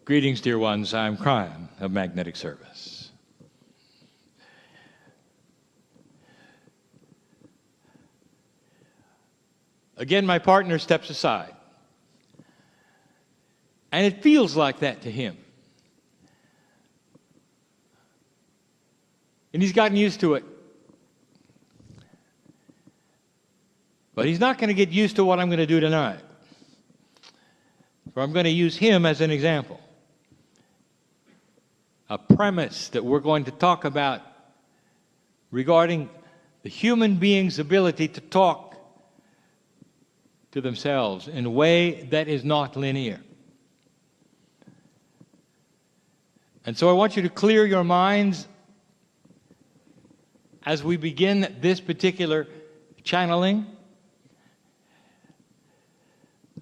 Greetings, dear ones. I'm Kryon of Magnetic Service. Again, my partner steps aside. And it feels like that to him. And he's gotten used to it. But he's not going to get used to what I'm going to do tonight. For I'm going to use him as an example. A premise that we're going to talk about regarding the human being's ability to talk to themselves in a way that is not linear. And so I want you to clear your minds as we begin this particular channeling.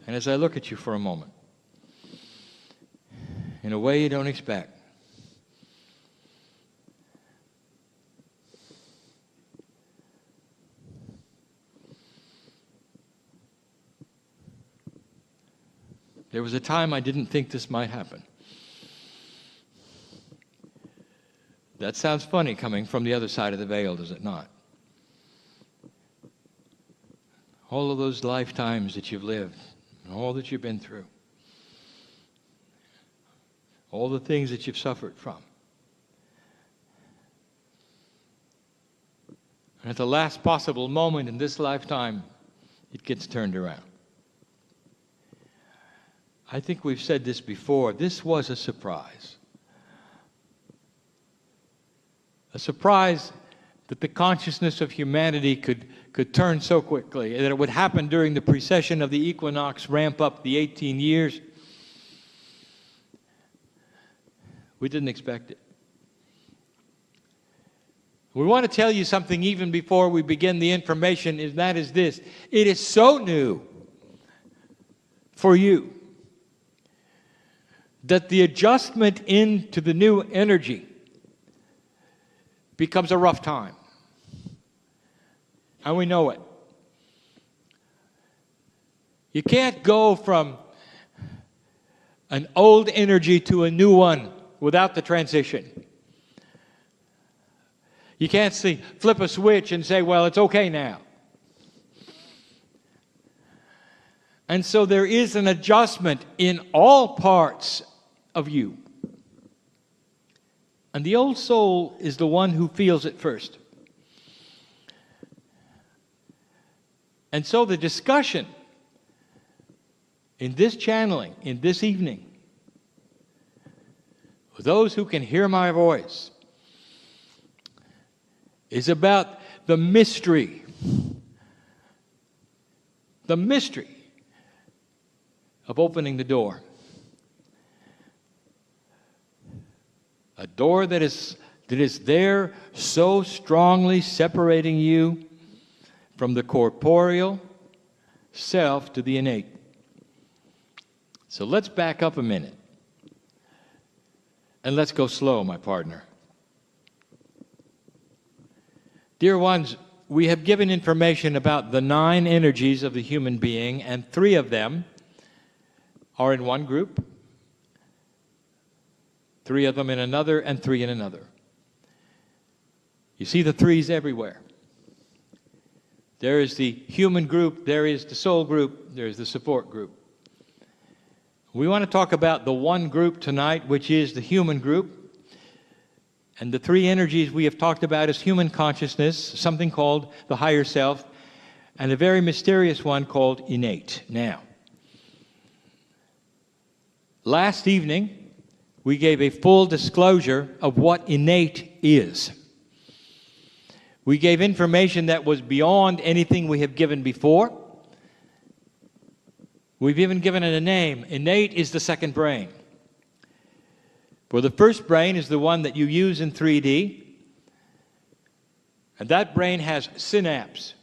And as I look at you for a moment, in a way you don't expect, there was a time I didn't think this might happen. That sounds funny coming from the other side of the veil, does it not? All of those lifetimes that you've lived, and all that you've been through, all the things that you've suffered from. And at the last possible moment in this lifetime, it gets turned around. I think we've said this before. This was a surprise. A surprise that the consciousness of humanity could turn so quickly, that it would happen during the precession of the equinox, ramp up the 18 years. We didn't expect it. We want to tell you something even before we begin the information, and that is this. It is so new for you that the adjustment into the new energy becomes a rough time. And we know it. You can't go from an old energy to a new one without the transition. You can't flip a switch and say, well, it's okay now. And so there is an adjustment in all parts of you. And the old soul is the one who feels it first. And so the discussion in this channeling, in this evening, with those who can hear my voice, is about the mystery of opening the door. A door that is there so strongly separating you from the corporeal self to the innate. So let's back up a minute. And let's go slow, my partner. Dear ones, we have given information about the 9 energies of the human being, and 3 of them are in one group, 3 of them in another, and 3 in another. You see the 3s everywhere. There is the human group, there is the soul group, there is the support group. We want to talk about the one group tonight, which is the human group. And the 3 energies we have talked about is human consciousness, something called the higher self, and a very mysterious one called innate. Now, last evening, we gave a full disclosure of what innate is. We gave information that was beyond anything we have given before. We've even given it a name. Innate is the second brain. For the first brain is the one that you use in 3D. And that brain has synapse.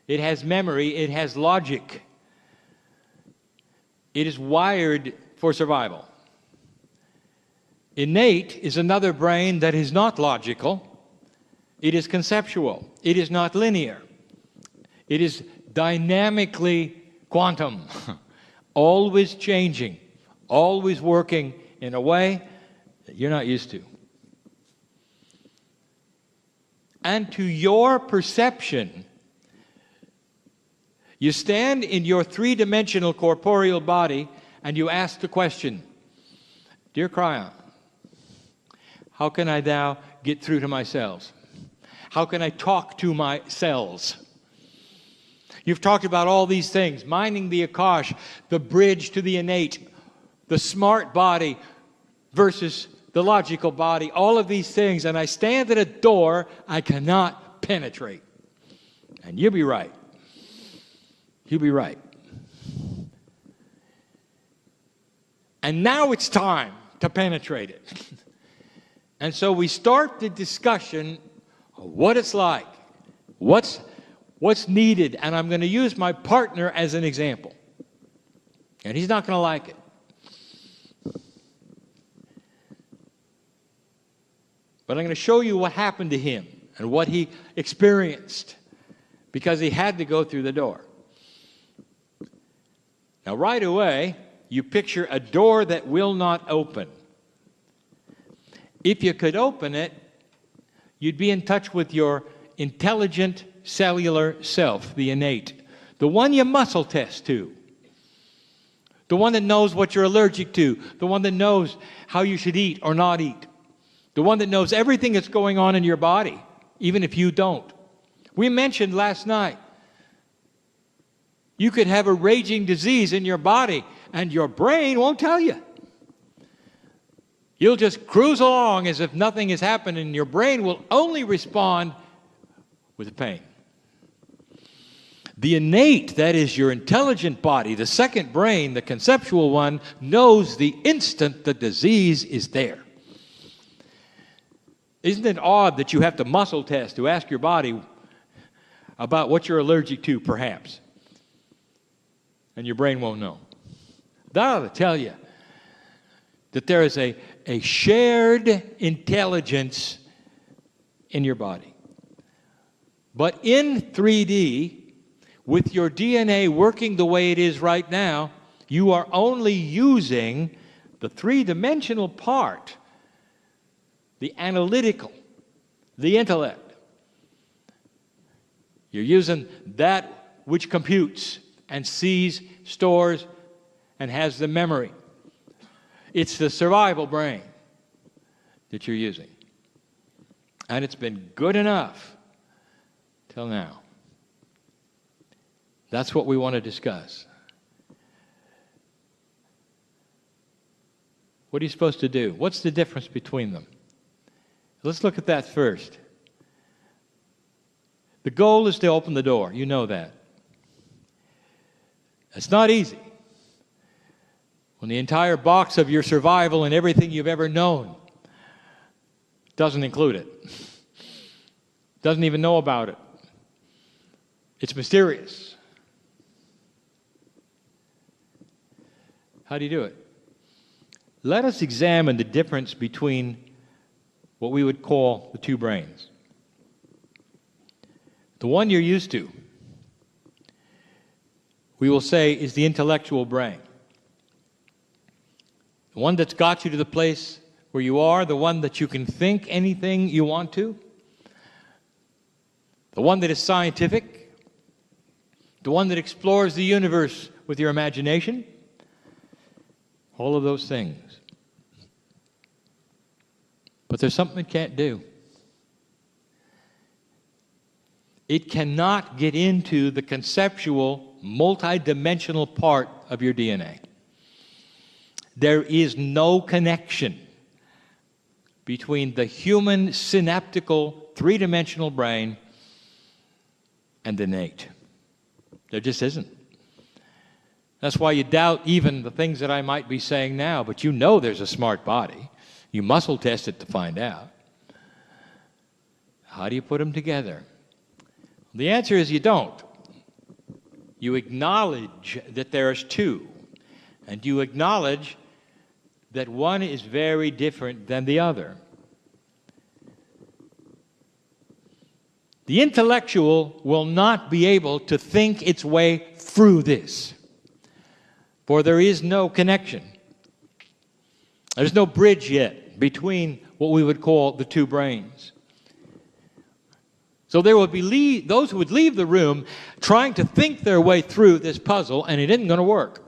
It has memory. It has logic. It is wired for survival. Innate is another brain that is not logical. It is conceptual. It is not linear. It is dynamically quantum, always changing, always working in a way that you're not used to. And to your perception, you stand in your three-dimensional corporeal body and you ask the question, Dear Kryon, how can I now get through to my cells? How can I talk to my cells? You've talked about all these things, minding the Akash, the bridge to the innate, the smart body versus the logical body, all of these things, and I stand at a door I cannot penetrate. And you'll be right. You'll be right. And now it's time to penetrate it. And so we start the discussion of what it's like, what's needed, and I'm going to use my partner as an example. And he's not going to like it. But I'm going to show you what happened to him and what he experienced because he had to go through the door. Now, right away, you picture a door that will not open. If you could open it, you'd be in touch with your intelligent cellular self, the innate, the one you muscle test to, the one that knows what you're allergic to, the one that knows how you should eat or not eat, the one that knows everything that's going on in your body, even if you don't. We mentioned last night, you could have a raging disease in your body and your brain won't tell you. You'll just cruise along as if nothing has happened and your brain will only respond with pain. The innate, that is your intelligent body, the second brain, the conceptual one, knows the instant the disease is there. Isn't it odd that you have to muscle test to ask your body about what you're allergic to, perhaps? And your brain won't know. That ought to tell you that there is a shared intelligence in your body. But in 3D, with your DNA working the way it is right now, you are only using the three-dimensional part, the analytical, the intellect. You're using that which computes and sees, stores, and has the memory. It's the survival brain that you're using. And it's been good enough till now. That's what we want to discuss. What are you supposed to do? What's the difference between them? Let's look at that first. The goal is to open the door. You know that. It's not easy. When the entire box of your survival and everything you've ever known doesn't include it, doesn't even know about it. It's mysterious. How do you do it? Let us examine the difference between what we would call the two brains. The one you're used to, we will say, is the intellectual brain. The one that's got you to the place where you are, the one that you can think anything you want to, the one that is scientific, the one that explores the universe with your imagination, all of those things. But there's something it can't do. It cannot get into the conceptual, multidimensional part of your DNA. There is no connection between the human synaptical three-dimensional brain and the innate. There just isn't. That's why you doubt even the things that I might be saying now, but you know there's a smart body. You muscle test it to find out. How do you put them together? The answer is you don't. You acknowledge that there's two, and you acknowledge that one is very different than the other. The intellectual will not be able to think its way through this, for there is no connection. There's no bridge yet between what we would call the two brains. So there would be those who would leave the room trying to think their way through this puzzle, and it isn't going to work.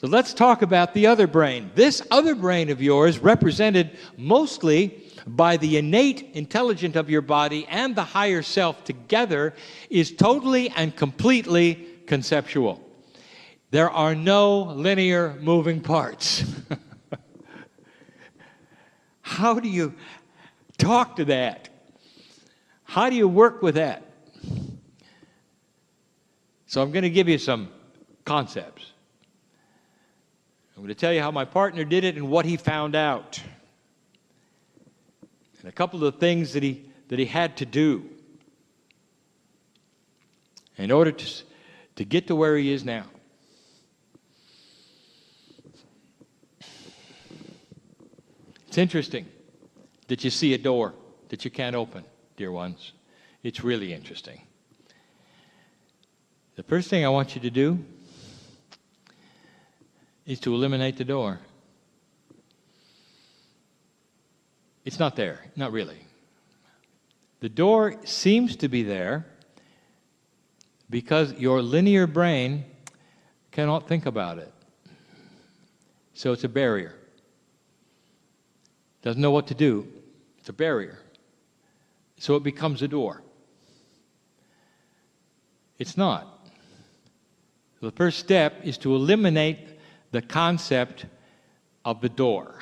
So let's talk about the other brain. This other brain of yours, represented mostly by the innate intelligence of your body and the higher self together, is totally and completely conceptual. There are no linear moving parts. How do you talk to that? How do you work with that? So I'm going to give you some concepts. I'm going to tell you how my partner did it and what he found out. And a couple of things that he had to do in order to get to where he is now. It's interesting that you see a door that you can't open, dear ones. It's really interesting. The first thing I want you to do is to eliminate the door. It's not there, not really. The door seems to be there because your linear brain cannot think about it. So it's a barrier. Doesn't know what to do. It's a barrier. So it becomes a door. It's not. The first step is to eliminate the concept of the door.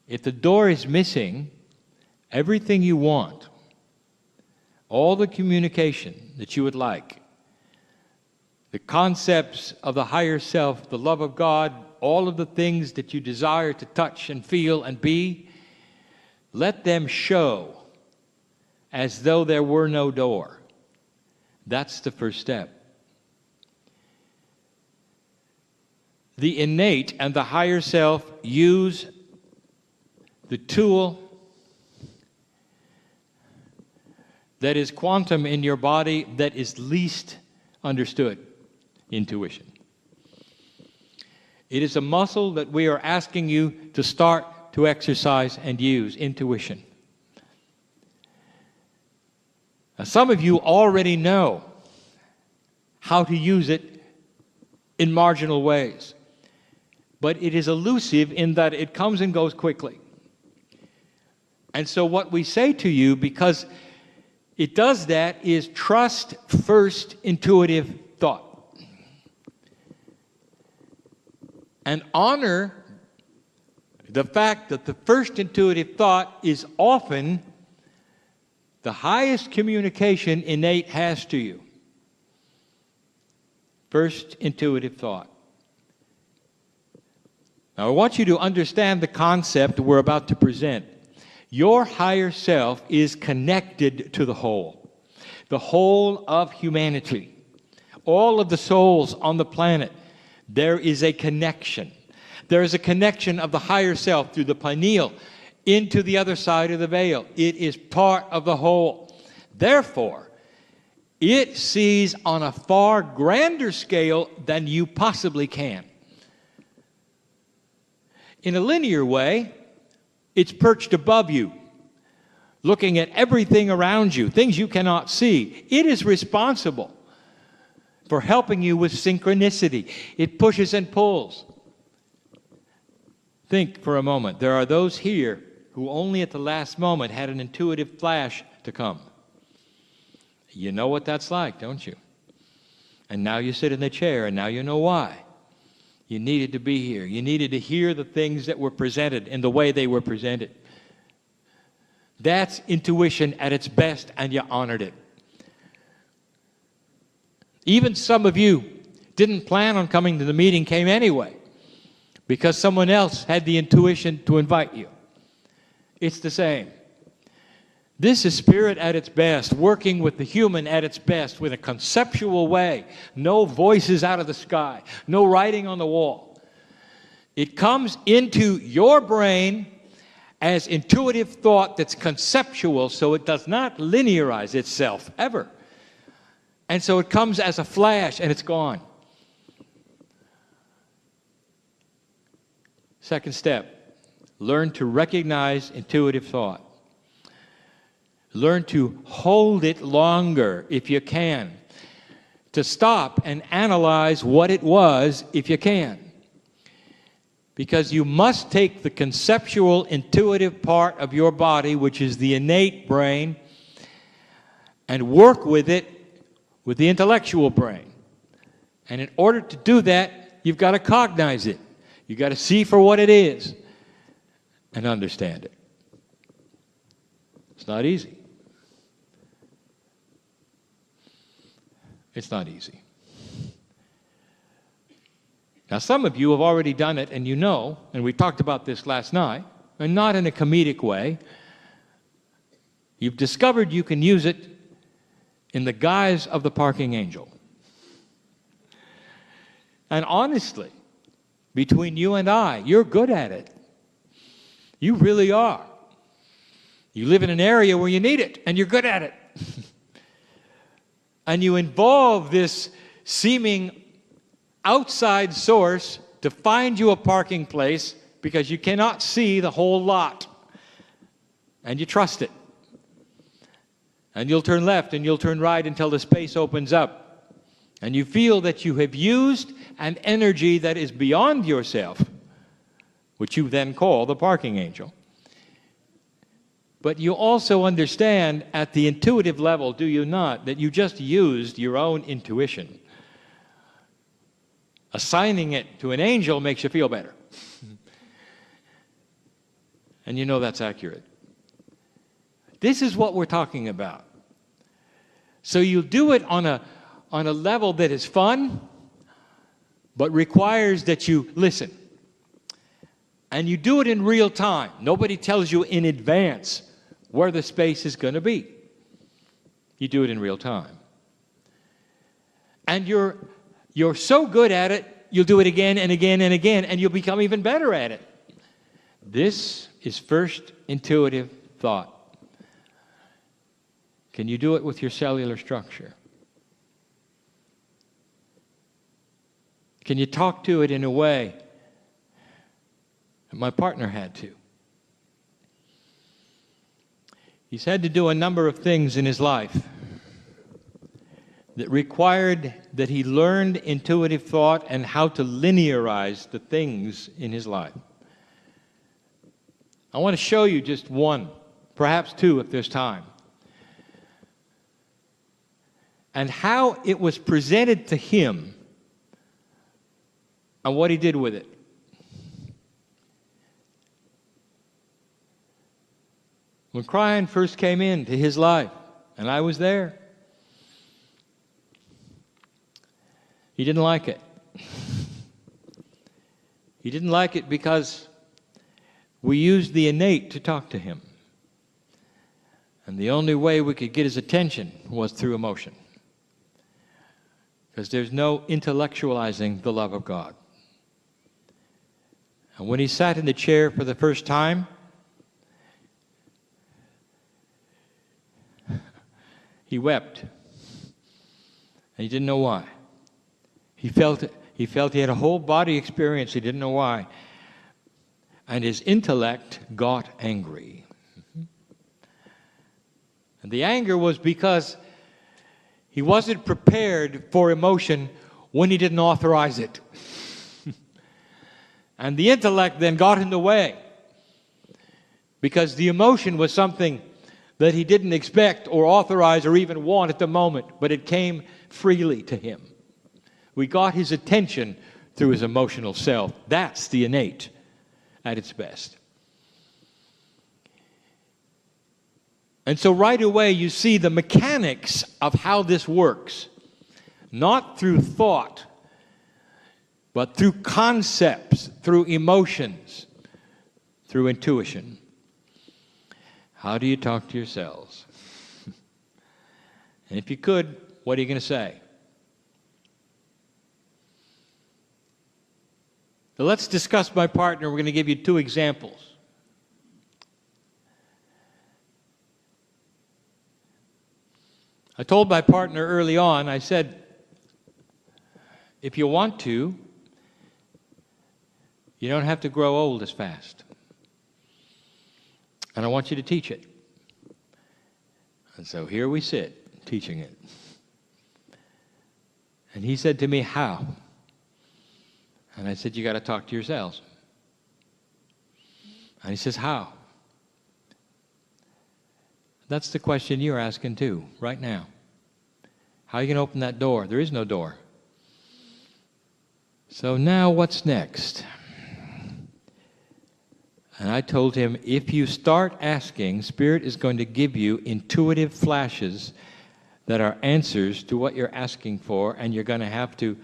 If the door is missing, everything you want, all the communication that you would like, the concepts of the higher self, the love of God, all of the things that you desire to touch and feel and be, let them show as though there were no door. That's the first step. The innate and the higher self use the tool that is quantum in your body that is least understood, intuition. It is a muscle that we are asking you to start to exercise and use, intuition. Now, some of you already know how to use it in marginal ways, but it is elusive in that it comes and goes quickly. And so what we say to you, because it does that, is trust first intuitive thought. And honor the fact that the first intuitive thought is often the highest communication innate has to you. First intuitive thought. Now I want you to understand the concept we're about to present. Your higher self is connected to the whole of humanity, all of the souls on the planet. There is a connection. There is a connection of the higher self through the pineal into the other side of the veil. It is part of the whole. Therefore, it sees on a far grander scale than you possibly can. In a linear way, it's perched above you, looking at everything around you, things you cannot see. It is responsible for helping you with synchronicity. It pushes and pulls. Think for a moment. There are those here who only at the last moment had an intuitive flash to come. You know what that's like, don't you? And now you sit in the chair, and now you know why. You needed to be here. You needed to hear the things that were presented in the way they were presented. That's intuition at its best, and you honored it. Even some of you didn't plan on coming to the meeting, came anyway, because someone else had the intuition to invite you. It's the same. This is spirit at its best, working with the human at its best, with a conceptual way. No voices out of the sky, no writing on the wall. It comes into your brain as intuitive thought that's conceptual, so it does not linearize itself, ever. And so it comes as a flash, and it's gone. Second step, learn to recognize intuitive thought. Learn to hold it longer if you can. To stop and analyze what it was if you can. Because you must take the conceptual, intuitive part of your body, which is the innate brain, and work with it with the intellectual brain. And in order to do that, you've got to cognize it. You've got to see for what it is and understand it. It's not easy. It's not easy. Now, some of you have already done it, and you know, and we talked about this last night, and not in a comedic way. You've discovered you can use it in the guise of the parking angel. And honestly, between you and I, you're good at it. You really are. You live in an area where you need it, and you're good at it. And you involve this seeming outside source to find you a parking place because you cannot see the whole lot. And you trust it. And you'll turn left and you'll turn right until the space opens up. And you feel that you have used an energy that is beyond yourself, which you then call the parking angel. But you also understand at the intuitive level, do you not, that you just used your own intuition. Assigning it to an angel makes you feel better. And you know that's accurate. This is what we're talking about. So you do it on a level that is fun, but requires that you listen. And you do it in real time. Nobody tells you in advance where the space is going to be. You do it in real time. And you're so good at it, you'll do it again and again and again, and you'll become even better at it. This is first intuitive thought. Can you do it with your cellular structure? Can you talk to it in a way that my partner had to? He's had to do a number of things in his life that required that he learned intuitive thought and how to linearize the things in his life. I want to show you just one, perhaps two if there's time, and how it was presented to him and what he did with it. When Kryon first came into his life, and I was there, he didn't like it. He didn't like it because we used the innate to talk to him. And the only way we could get his attention was through emotion. Because there's no intellectualizing the love of God. And when he sat in the chair for the first time, he wept. And he didn't know why. He felt he had a whole body experience. He didn't know why. And his intellect got angry. And the anger was because he wasn't prepared for emotion when he didn't authorize it. And the intellect then got in the way because the emotion was something that he didn't expect or authorize or even want at the moment, but it came freely to him. We got his attention through his emotional self. That's the innate at its best. And so right away you see the mechanics of how this works. Not through thought, but through concepts, through emotions, through intuition. How do you talk to yourselves? And if you could, what are you going to say? So let's discuss my partner. We're going to give you two examples. I told my partner early on, I said, if you want to, You don't have to grow old as fast. And I want you to teach it. And so here we sit, teaching it. And he said to me, how? And I said, you got to talk to yourselves. And he says, how? That's the question you're asking too, right now. How are you going to open that door? There is no door. So now what's next? And I told him, if you start asking, Spirit is going to give you intuitive flashes that are answers to what you're asking for, and you're going to have to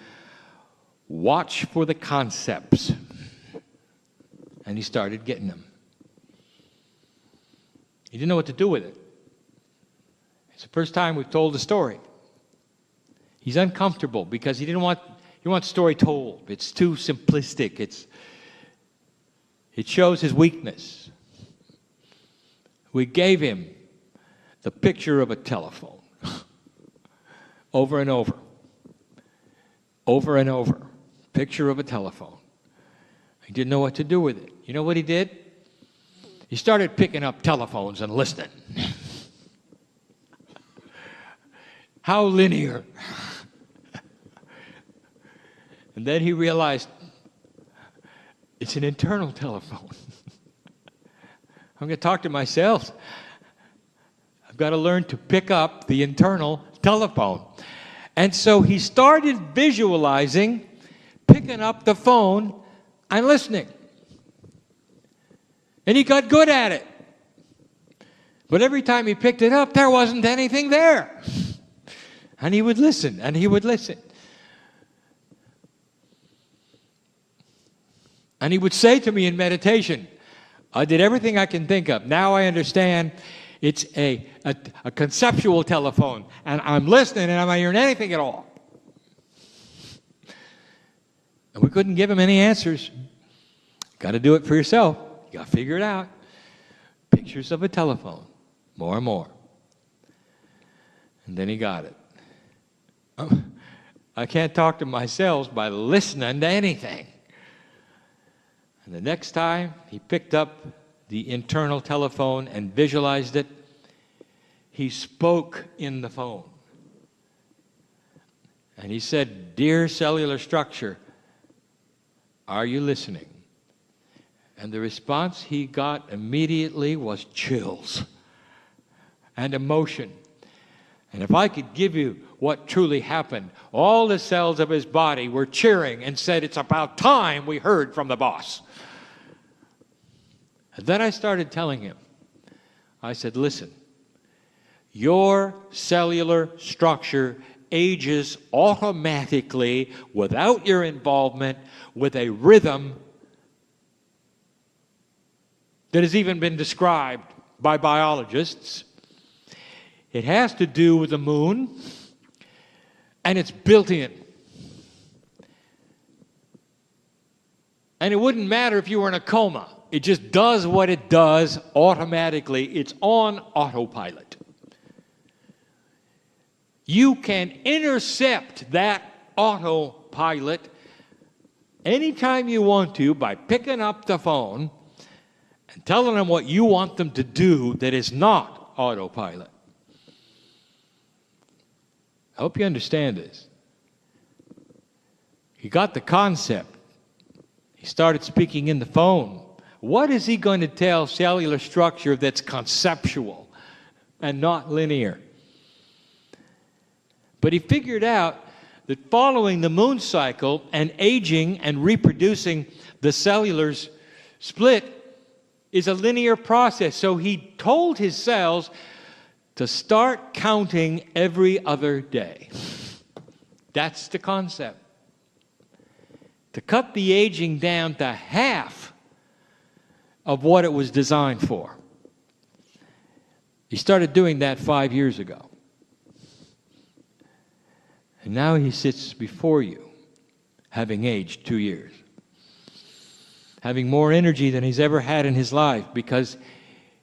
watch for the concepts. And he started getting them. He didn't know what to do with it. It's the first time we've told the story. He's uncomfortable because he wants the story told. It's too simplistic. It shows his weakness. We gave him the picture of a telephone over and over. Over and over. Picture of a telephone. He didn't know what to do with it. You know what he did? He started picking up telephones and listening. How linear. And then he realized it's an internal telephone. I'm going to talk to myself. I've got to learn to pick up the internal telephone. And so he started visualizing picking up the phone and listening. And he got good at it. But every time he picked it up, there wasn't anything there. And he would listen, and he would listen. And he would say to me in meditation, I did everything I can think of. Now I understand it's a conceptual telephone. And I'm listening, and I'm not hearing anything at all. And we couldn't give him any answers. Got to do it for yourself. You got to figure it out. Pictures of a telephone. More and more. And then he got it. I can't talk to myself by listening to anything. And the next time he picked up the internal telephone and visualized it, he spoke in the phone. And he said, "Dear cellular structure, are you listening?" And the response he got immediately was chills and emotion. And if I could give you what truly happened, all the cells of his body were cheering and said, "It's about time we heard from the boss." And then I started telling him, I said, listen, your cellular structure ages automatically without your involvement with a rhythm that has even been described by biologists. It has to do with the moon, and it's built in. And it wouldn't matter if you were in a coma. It just does what it does automatically. It's on autopilot. You can intercept that autopilot anytime you want to by picking up the phone and telling them what you want them to do that is not autopilot. I hope you understand this. He got the concept. He started speaking in the phone. What is he going to tell cellular structure that's conceptual and not linear? But he figured out that following the moon cycle and aging and reproducing the cellular split is a linear process. So he told his cells to start counting every other day. That's the concept. To cut the aging down to half of what it was designed for. He started doing that 5 years ago. And now he sits before you, having aged 2 years. Having more energy than he's ever had in his life because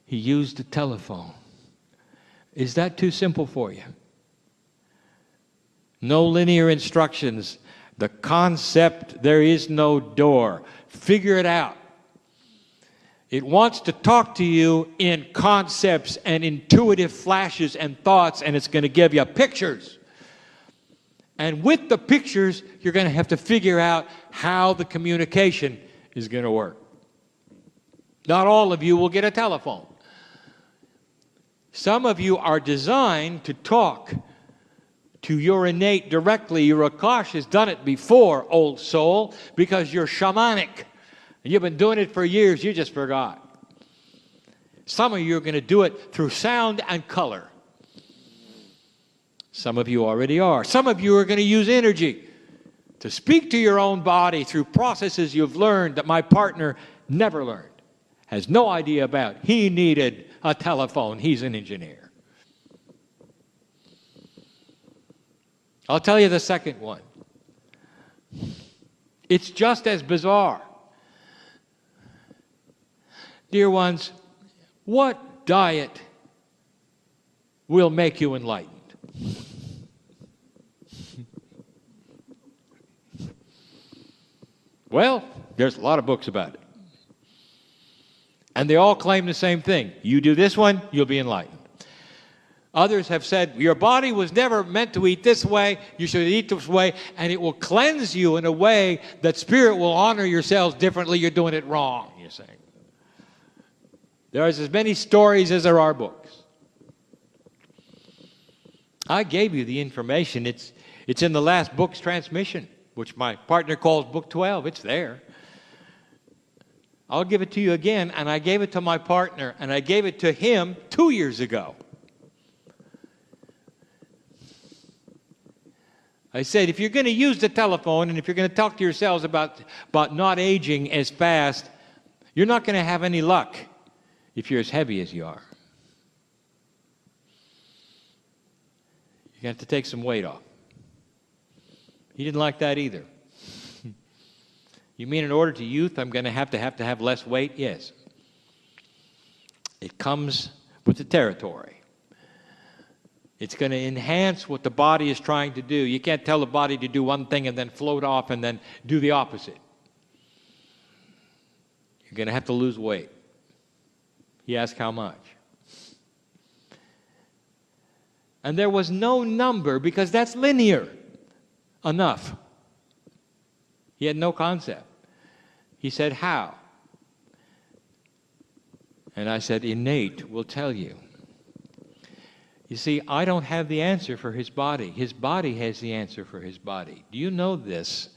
he used a telephone. Is that too simple for you? No linear instructions The concept, there is no door. Figure it out. It wants to talk to you in concepts and intuitive flashes and thoughts, and it's going to give you pictures. And with the pictures, you're going to have to figure out how the communication is going to work. Not all of you will get a telephone. Some of you are designed to talk to your innate directly. Your Akash has done it before, old soul, because you're shamanic. You've been doing it for years, you just forgot. Some of you are going to do it through sound and color. Some of you already are. Some of you are going to use energy to speak to your own body through processes you've learned that my partner never learned, has no idea about. He needed a telephone. He's an engineer. I'll tell you the second one. It's just as bizarre. Dear ones, what diet will make you enlightened? Well, there's a lot of books about it. And they all claim the same thing. You do this one, you'll be enlightened. Others have said, your body was never meant to eat this way, you should eat this way, and it will cleanse you in a way that spirit will honor your cells differently. You're doing it wrong, you're saying. There's as many stories as there are books. I gave you the information. It's in the last book's transmission, which my partner calls Book 12. It's there. I'll give it to you again, and I gave it to my partner, and I gave it to him 2 years ago. I said, if you're going to use the telephone, and if you're going to talk to yourselves about not aging as fast, you're not going to have any luck if you're as heavy as you are. You're going to have to take some weight off. He didn't like that either. You mean in order to youth, I'm going to have less weight? Yes. It comes with the territory. It's going to enhance what the body is trying to do. You can't tell the body to do one thing and then float off and then do the opposite. You're going to have to lose weight. He asked how much. And there was no number because that's linear enough. He had no concept. He said, how? And I said, innate will tell you. You see, I don't have the answer for his body. His body has the answer for his body. Do you know this?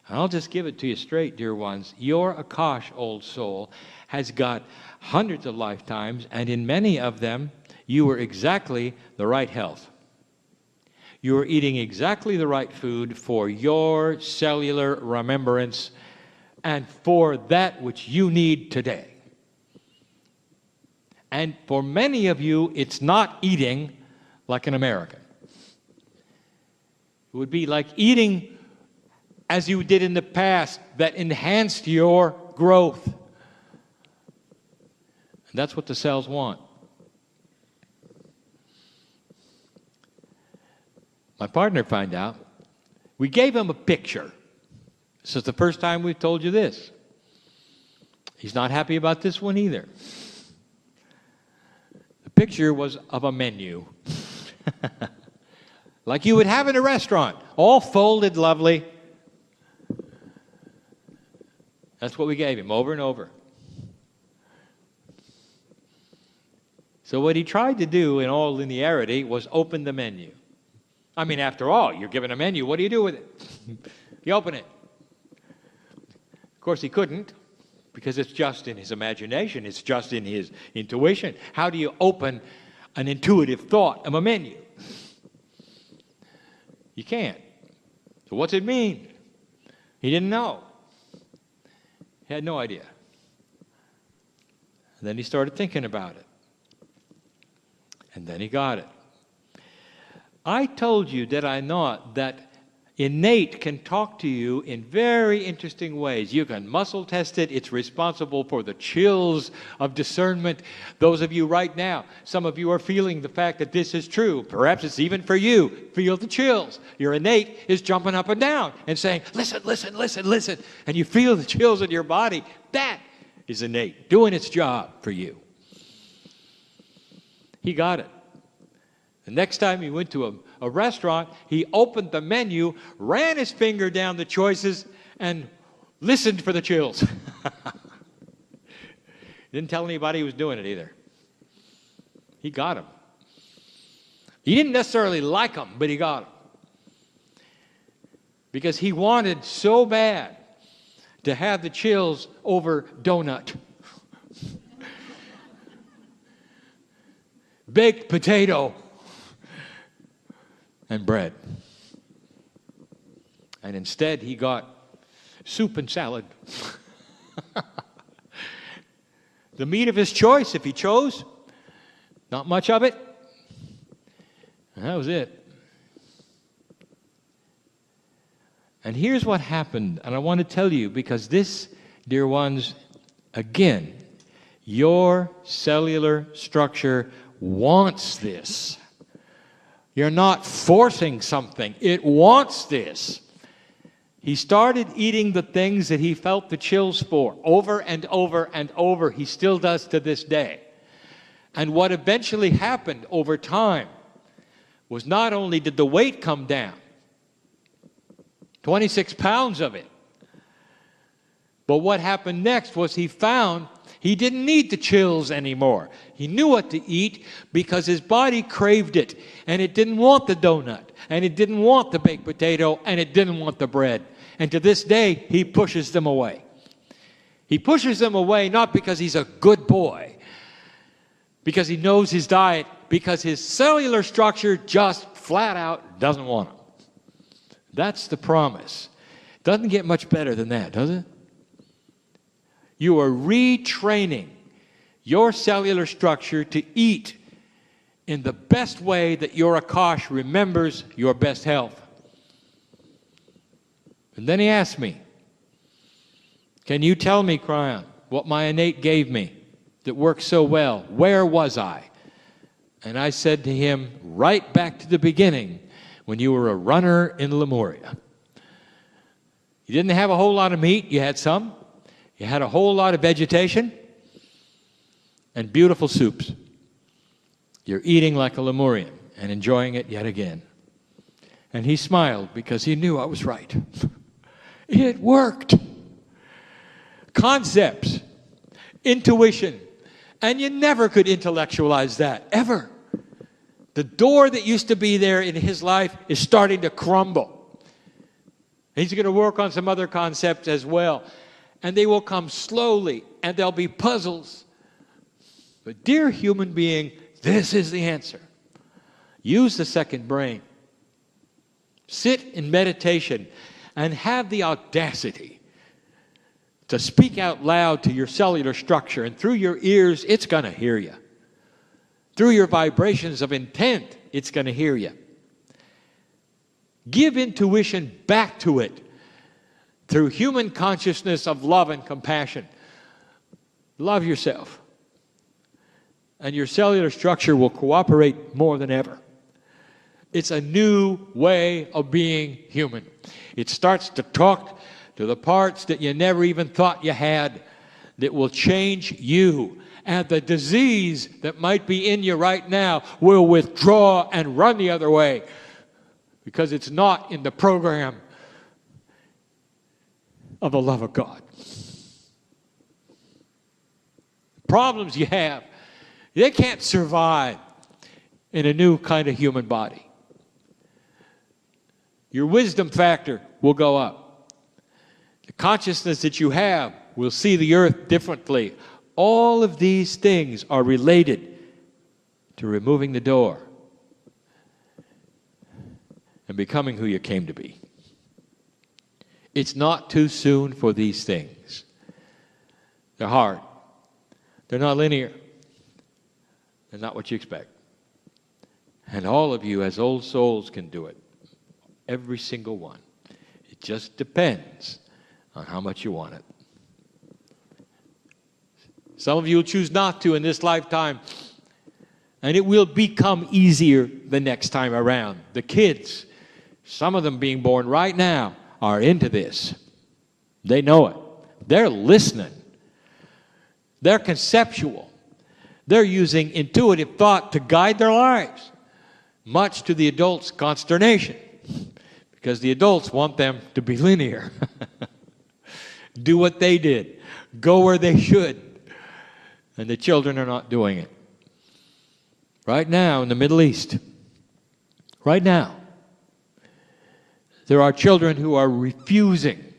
And I'll just give it to you straight, dear ones. Your Akash, old soul, has got hundreds of lifetimes, and in many of them, you were exactly the right health. You were eating exactly the right food for your cellular remembrance and for that which you need today. And for many of you, it's not eating like an American. It would be like eating as you did in the past that enhanced your growth. And that's what the cells want. My partner found out. We gave him a picture. This is the first time we've told you this. He's not happy about this one either. The picture was of a menu. Like you would have in a restaurant. All folded lovely. That's what we gave him over and over. So what he tried to do in all linearity was open the menu. I mean, after all, you're given a menu. What do you do with it? You open it. Of course, he couldn't because it's just in his imagination. It's just in his intuition. How do you open an intuitive thought of a menu? You can't. So what's it mean? He didn't know. He had no idea. And then he started thinking about it. And then he got it. I told you, did I not, that Innate can talk to you in very interesting ways. You can muscle test it. It's responsible for the chills of discernment. Those of you right now, some of you are feeling the fact that this is true. Perhaps it's even for you. Feel the chills. Your innate is jumping up and down and saying, listen, listen, listen, listen. And you feel the chills in your body. That is innate, doing its job for you. He got it. The next time he went to a restaurant, he opened the menu, ran his finger down the choices, and listened for the chills. Didn't tell anybody he was doing it either. He got them. He didn't necessarily like them, but he got them. Because he wanted so bad to have the chills over donut, baked potato, and bread. And instead he got soup and salad. The meat of his choice, if he chose. Not much of it. And that was it. And here's what happened, and I want to tell you, because this, dear ones, again, your cellular structure wants this. You're not forcing something. It wants this. He started eating the things that he felt the chills for over and over and over. He still does to this day. And what eventually happened over time was not only did the weight come down, 26 pounds of it, but what happened next was he found he didn't need the chills anymore. He knew what to eat because his body craved it, and it didn't want the donut, and it didn't want the baked potato, and it didn't want the bread. And to this day, he pushes them away. He pushes them away not because he's a good boy, because he knows his diet, because his cellular structure just flat out doesn't want them. That's the promise. Doesn't get much better than that, does it? You are retraining your cellular structure to eat in the best way that your Akash remembers your best health. And then he asked me, can you tell me, Kryon, what my innate gave me that worked so well? Where was I? And I said to him, right back to the beginning, when you were a runner in Lemuria. You didn't have a whole lot of meat, you had some. You had a whole lot of vegetation and beautiful soups. You're eating like a Lemurian and enjoying it yet again. And he smiled because he knew I was right. It worked. Concepts, intuition, and you never could intellectualize that, ever. The door that used to be there in his life is starting to crumble. He's going to work on some other concepts as well. And they will come slowly, and there'll be puzzles. But dear human being, this is the answer. Use the second brain. Sit in meditation and have the audacity to speak out loud to your cellular structure, and through your ears, it's going to hear you. Through your vibrations of intent, it's going to hear you. Give intuition back to it through human consciousness of love and compassion. Love yourself. And your cellular structure will cooperate more than ever. It's a new way of being human. It starts to talk to the parts that you never even thought you had, that will change you. And the disease that might be in you right now will withdraw and run the other way, because it's not in the program of the love of God. Problems you have, they can't survive in a new kind of human body. Your wisdom factor will go up. The consciousness that you have will see the earth differently. All of these things are related to removing the door and becoming who you came to be. It's not too soon for these things. They're hard. They're not linear. They're not what you expect. And all of you as old souls can do it. Every single one. just depends on how much you want it. Some of you will choose not to in this lifetime, and it will become easier the next time around. The kids, some of them being born right now, are into this. They know it. They're listening. They're conceptual. They're using intuitive thought to guide their lives, much to the adults' consternation, because the adults want them to be linear. Do what they did. Go where they should. And the children are not doing it. Right now in the Middle East, right now, there are children who are refusing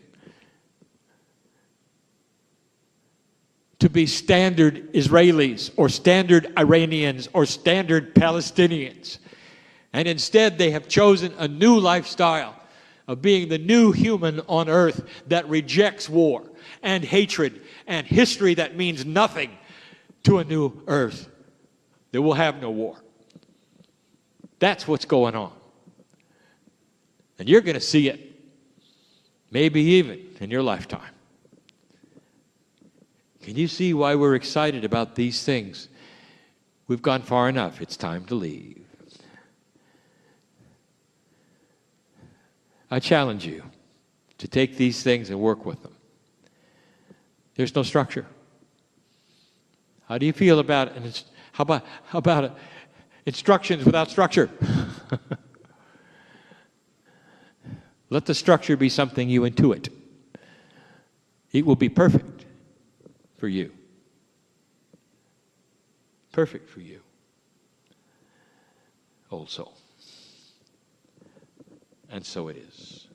to be standard Israelis or standard Iranians or standard Palestinians. And instead they have chosen a new lifestyle of being the new human on earth that rejects war and hatred and history that means nothing to a new earth that will have no war. That's what's going on. And you're going to see it, maybe even in your lifetime. Can you see why we're excited about these things? We've gone far enough. It's time to leave. I challenge you to take these things and work with them. There's no structure. How do you feel about it? How about instructions without structure? Let the structure be something you intuit. It will be perfect for you. Perfect for you. Old soul. And so it is.